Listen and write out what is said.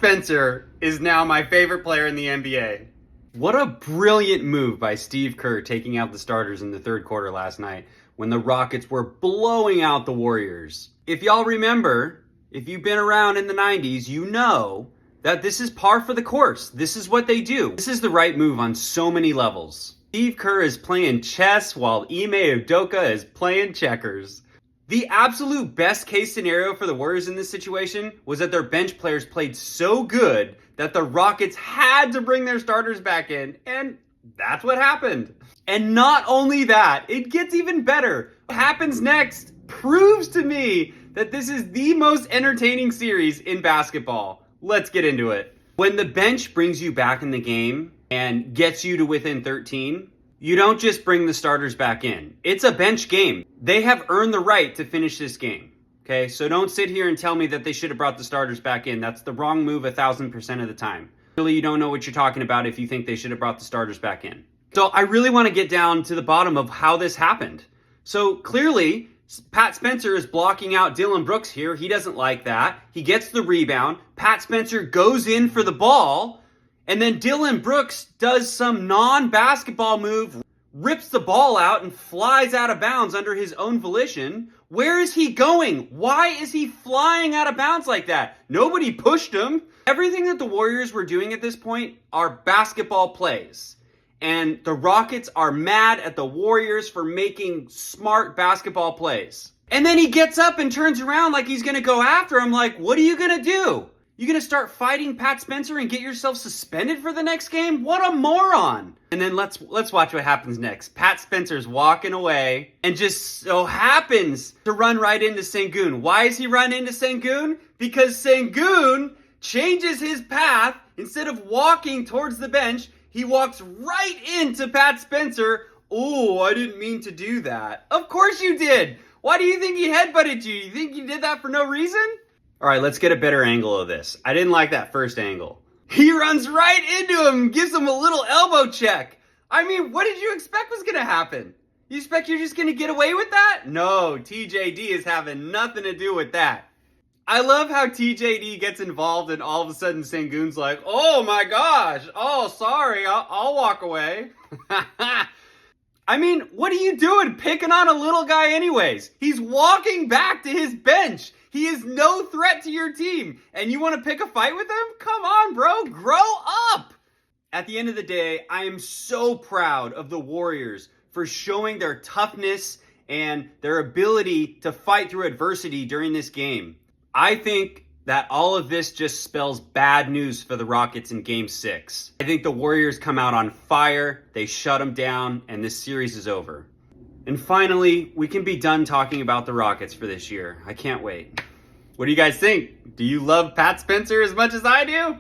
Spencer is now my favorite player in the NBA. What a brilliant move by Steve Kerr taking out the starters in the third quarter last night when the Rockets were blowing out the Warriors. If y'all remember, if you've been around in the 90s, you know that this is par for the course. This is what they do. This is the right move on so many levels. Steve Kerr is playing chess while Ime Udoka is playing checkers. The absolute best case scenario for the Warriors in this situation was that their bench players played so good that the Rockets had to bring their starters back in, and that's what happened. And not only that, it gets even better. What happens next proves to me that this is the most entertaining series in basketball. Let's get into it. When the bench brings you back in the game and gets you to within 13, you don't just bring the starters back in. It's a bench game. They have earned the right to finish this game. Okay, so don't sit here and tell me that they should have brought the starters back in. That's the wrong move 1,000% of the time. Really, you don't know what you're talking about if you think they should have brought the starters back in. So I really want to get down to the bottom of how this happened. So clearly, Pat Spencer is blocking out Dillon Brooks here. He doesn't like that. He gets the rebound. Pat Spencer goes in for the ball. And then Dillon Brooks does some non-basketball move, rips the ball out and flies out of bounds under his own volition. Where is he going? Why is he flying out of bounds like that? Nobody pushed him. Everything that the Warriors were doing at this point are basketball plays. And the Rockets are mad at the Warriors for making smart basketball plays. And then he gets up and turns around like he's going to go after him. Like, what are you going to do? You going to start fighting Pat Spencer and get yourself suspended for the next game? What a moron. And then let's watch what happens next. Pat Spencer's walking away and just so happens to run right into Sengun. Why is he run into Sengun? Because Sengun changes his path. Instead of walking towards the bench, he walks right into Pat Spencer. Oh, I didn't mean to do that. Of course you did. Why do you think he headbutted you? You think he did that for no reason? All right, let's get a better angle of this. I didn't like that first angle. He runs right into him, gives him a little elbow check. I mean, what did you expect was going to happen? You expect you're just going to get away with that? No, TJD is having nothing to do with that. I love how TJD gets involved and all of a sudden Sengun's like, oh my gosh, oh sorry, I'll walk away. I mean, what are you doing picking on a little guy anyways? He's walking back to his bench. He is no threat to your team. And you want to pick a fight with him? Come on, bro. Grow up. At the end of the day, I am so proud of the Warriors for showing their toughness and their ability to fight through adversity during this game. I think that all of this just spells bad news for the Rockets in Game 6. I think the Warriors come out on fire, they shut them down, and this series is over. And finally, we can be done talking about the Rockets for this year. I can't wait. What do you guys think? Do you love Pat Spencer as much as I do?